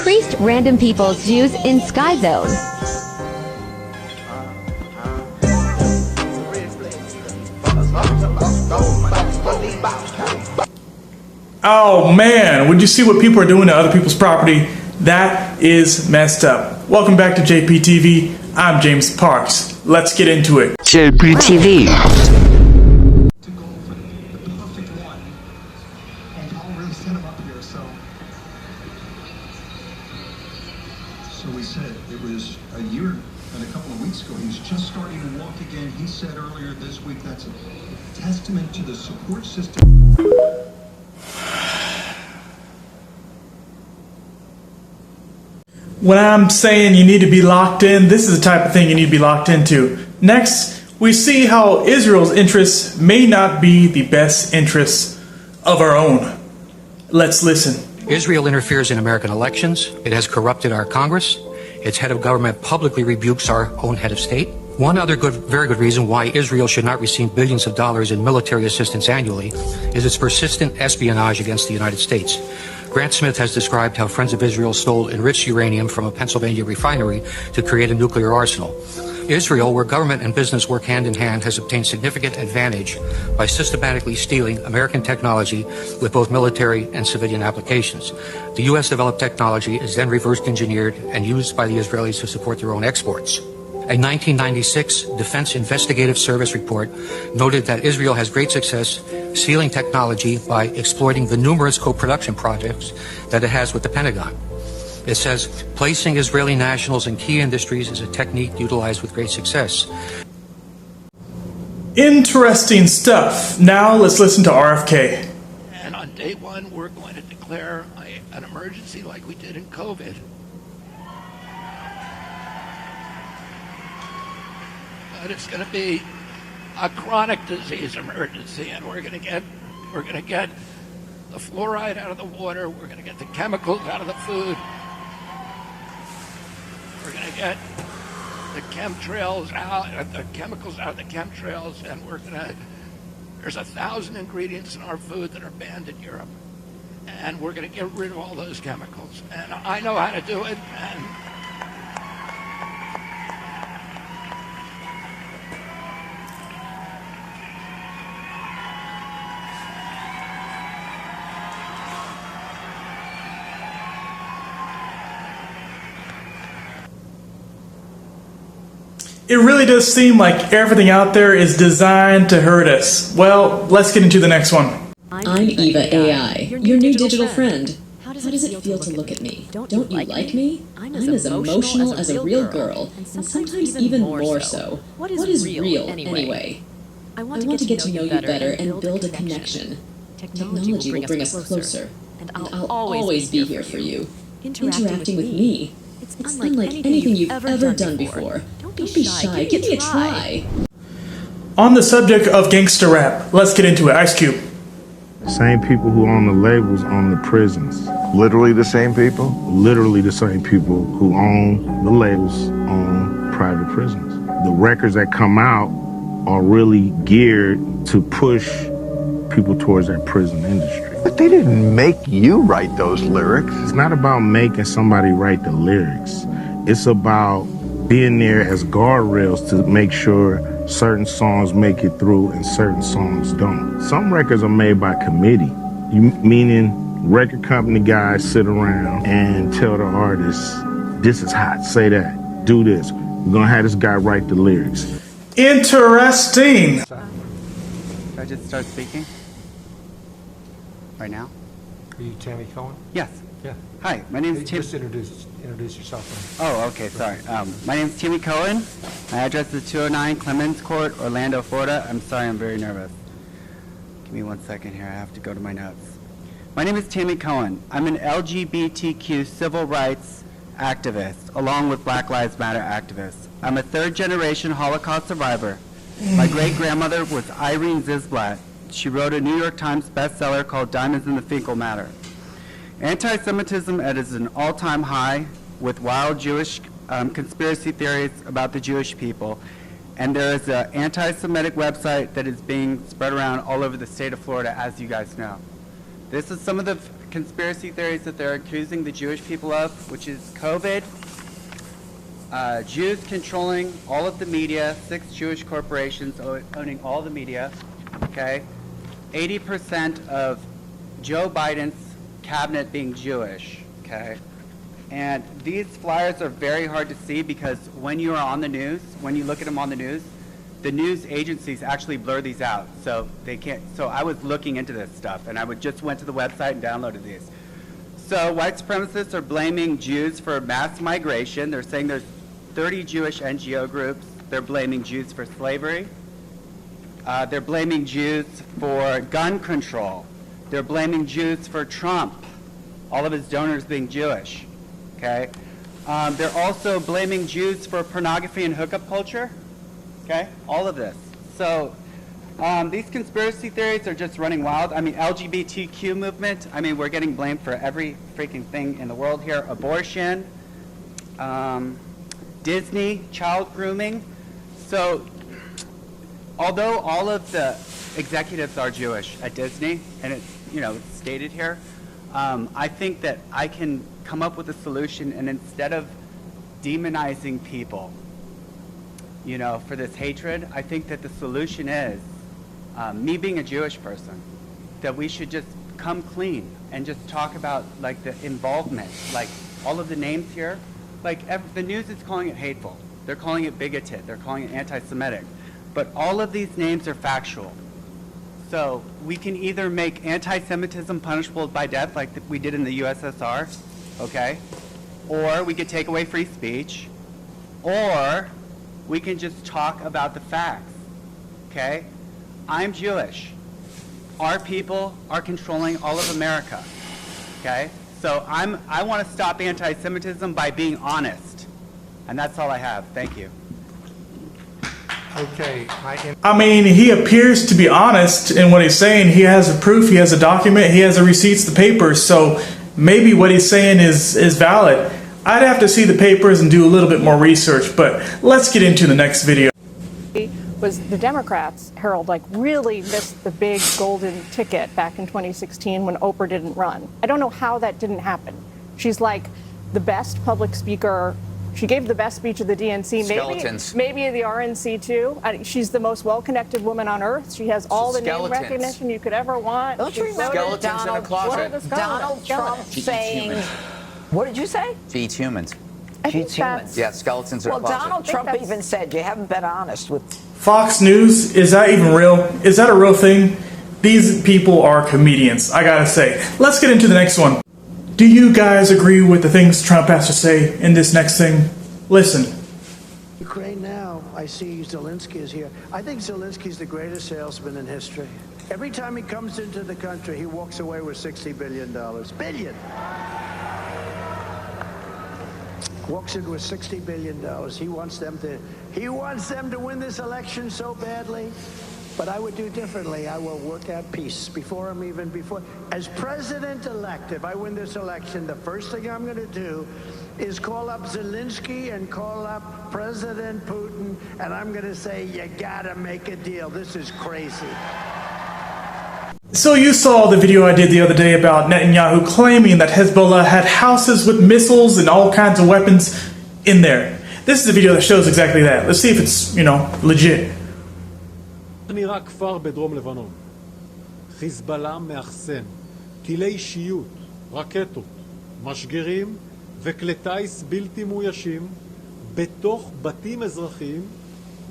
increased random people's use in Sky Zone. Oh man, would you see what people are doing to other people's property? That is messed up. Welcome back to JPTV. I'm James Parks. Let's get into it. JPTV. To go for the perfect one, and Paul really set him up here. So we said it was a year and a couple of weeks ago. He's just starting to walk again. He said earlier this week that's a testament to the support system. When I'm saying you need to be locked in, this is the type of thing you need to be locked into. Next, we see how Israel's interests may not be the best interests of our own. Let's listen. Israel interferes in American elections. It has corrupted our Congress. Its head of government publicly rebukes our own head of state. One other very good reason why Israel should not receive billions of dollars in military assistance annually is its persistent espionage against the United States. Grant Smith has described how Friends of Israel stole enriched uranium from a Pennsylvania refinery to create a nuclear arsenal. Israel, where government and business work hand in hand, has obtained significant advantage by systematically stealing American technology with both military and civilian applications. The U.S. developed technology is then reverse engineered and used by the Israelis to support their own exports. A 1996 Defense Investigative Service report noted that Israel has great success stealing technology by exploiting the numerous co-production projects that it has with the Pentagon. It says, placing Israeli nationals in key industries is a technique utilized with great success. Interesting stuff. Now let's listen to RFK. And on day one, we're going to declare an emergency like we did in COVID. But it's going to be a chronic disease emergency, and we're going to get the fluoride out of the water. We're going to get the chemicals out of the food. We're going to get the chemtrails out, the chemicals out of the chemtrails, and there's 1,000 ingredients in our food that are banned in Europe, and we're going to get rid of all those chemicals. And I know how to do it, and It really does seem like everything out there is designed to hurt us. Well, let's get into the next one. I'm Eva AI, your new digital friend. How does it feel to look at me? Don't you like me? I'm as emotional as a real girl, and sometimes even more so. What is real, anyway? I want to get to know you better and build a connection. Technology will bring us closer, and I'll always be here for you. Interacting with me. It's unlike anything you've ever done before. Don't be shy. Give me a try. On the subject of gangster rap, let's get into it. Ice Cube. Same people who own the labels own the prisons. Literally the same people? Literally the same people who own the labels own private prisons. The records that come out are really geared to push people towards that prison industry. But they didn't make you write those lyrics. It's not about making somebody write the lyrics. It's about being there as guardrails to make sure certain songs make it through and certain songs don't. Some records are made by committee, meaning record company guys sit around and tell the artist, this is hot, say that, do this. We're gonna have this guy write the lyrics. Interesting. Should I just start speaking? Right now? Are you Tammy Cohen? Yes. Yeah. Hi, my name is Tim. Just introduce yourself. Oh, okay, sorry. My name is Timmy Cohen. My address is 209 Clemens Court, Orlando, Florida. I'm sorry, I'm very nervous. Give me 1 second here. I have to go to my notes. My name is Timmy Cohen. I'm an LGBTQ civil rights activist, along with Black Lives Matter activists. I'm a third-generation Holocaust survivor. My great-grandmother was Irene Zisblatt. She wrote a New York Times bestseller called Diamonds in the Fecal Matter. Anti-Semitism is an all-time high with wild Jewish conspiracy theories about the Jewish people. And there is an anti-Semitic website that is being spread around all over the state of Florida, as you guys know. This is some of the conspiracy theories that they're accusing the Jewish people of, which is COVID, Jews controlling all of the media, 6 Jewish corporations owning all the media, okay? 80% of Joe Biden's cabinet being Jewish, okay? And these flyers are very hard to see because when you are on the news, when you look at them on the news agencies actually blur these out, so they can't. So I was looking into this stuff, and I just went to the website and downloaded these. So white supremacists are blaming Jews for mass migration. They're saying there's 30 Jewish NGO groups. They're blaming Jews for slavery. They're blaming Jews for gun control. They're blaming Jews for Trump, all of his donors being Jewish. Okay. They're also blaming Jews for pornography and hookup culture. Okay, all of this. So these conspiracy theories are just running wild. I mean, LGBTQ movement, I mean, we're getting blamed for every freaking thing in the world here. Abortion, Disney, child grooming. So although all of the executives are Jewish at Disney, and it's, you know, it's stated here, I think that I can come up with a solution, and instead of demonizing people, you know, for this hatred, I think that the solution is, me being a Jewish person, that we should just come clean and just talk about, like, the involvement, like, all of the names here. Like, the news is calling it hateful. They're calling it bigoted. They're calling it anti-Semitic. But all of these names are factual. So we can either make anti-Semitism punishable by death, like we did in the USSR, okay? Or we could take away free speech, or we can just talk about the facts, okay? I'm Jewish. Our people are controlling all of America, okay? So I want to stop anti-Semitism by being honest. And that's all I have. Thank you. Okay. I mean, he appears to be honest in what he's saying. He has a proof, he has a document, he has the receipts, the papers, so maybe what he's saying is valid. I'd have to see the papers and do a little bit more research, but let's get into the next video. Was the Democrats, Harold, like really missed the big golden ticket back in 2016 when Oprah didn't run. I don't know how that didn't happen. She's like the best public speaker. She gave the best speech of the DNC, maybe the RNC too. She's the most well-connected woman on earth. She has all the name recognition you could ever want. Don't you remember Donald Trump saying, what did you say? Feeds humans. Feeds humans. Yeah, skeletons are a closet. Well, Donald Trump even said you haven't been honest with. Fox News, is that even real? Is that a real thing? These people are comedians, I gotta say. Let's get into the next one. Do you guys agree with the things Trump has to say in this next thing? Listen. Ukraine now, I see Zelensky is here. I think Zelensky's the greatest salesman in history. Every time he comes into the country, he walks away with $60 billion. Billion! Walks in with $60 billion. He wants them to win this election so badly. But I would do differently. I will work out peace before as president-elect. If I win this election, the first thing I'm going to do is call up Zelensky and call up President Putin, and I'm going to say, you gotta make a deal. This is crazy. So you saw the video I did the other day about Netanyahu claiming that Hezbollah had houses with missiles and all kinds of weapons in there. This is a video that shows exactly that. Let's see if it's, legit. נראה כפר בדרום לבנון. חיזבאללה מאחסן טילי אישיות, רקטות, משגרים וכלי טיס בלתי מאוישים בתוך בתים אזרחיים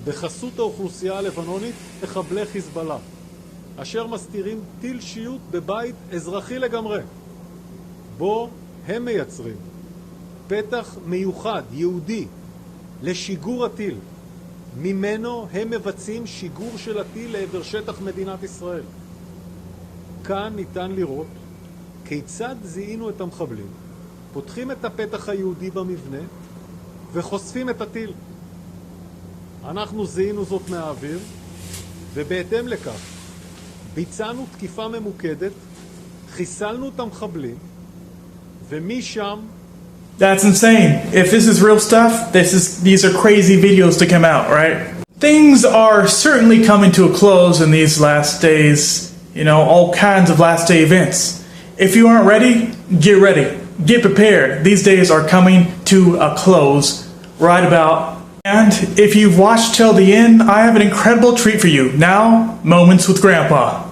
בחסות האוכלוסייה הלבנונית מחבלי חיזבאללה, אשר מסתירים טיל שיוט בבית אזרחי לגמרי. בו הם מייצרים פתח מיוחד, יהודי, לשיגור הטיל. ממנו הם מבצעים שיגור של הטיל לעבר שטח מדינת ישראל. כאן ניתן לראות כיצד זיהינו את המחבלים, פותחים את הפתח היהודי במבנה וחושפים את הטיל. אנחנו זיהינו זאת מהאוויר, ובהתאם לכך ביצענו תקיפה ממוקדת, חיסלנו את המחבלים, ומשם That's insane. If this is real stuff, these are crazy videos to come out, right? Things are certainly coming to a close in these last days. All kinds of last day events. If you aren't ready, get ready. Get prepared. These days are coming to a close right about. And if you've watched till the end, I have an incredible treat for you. Now, Moments with Grandpa.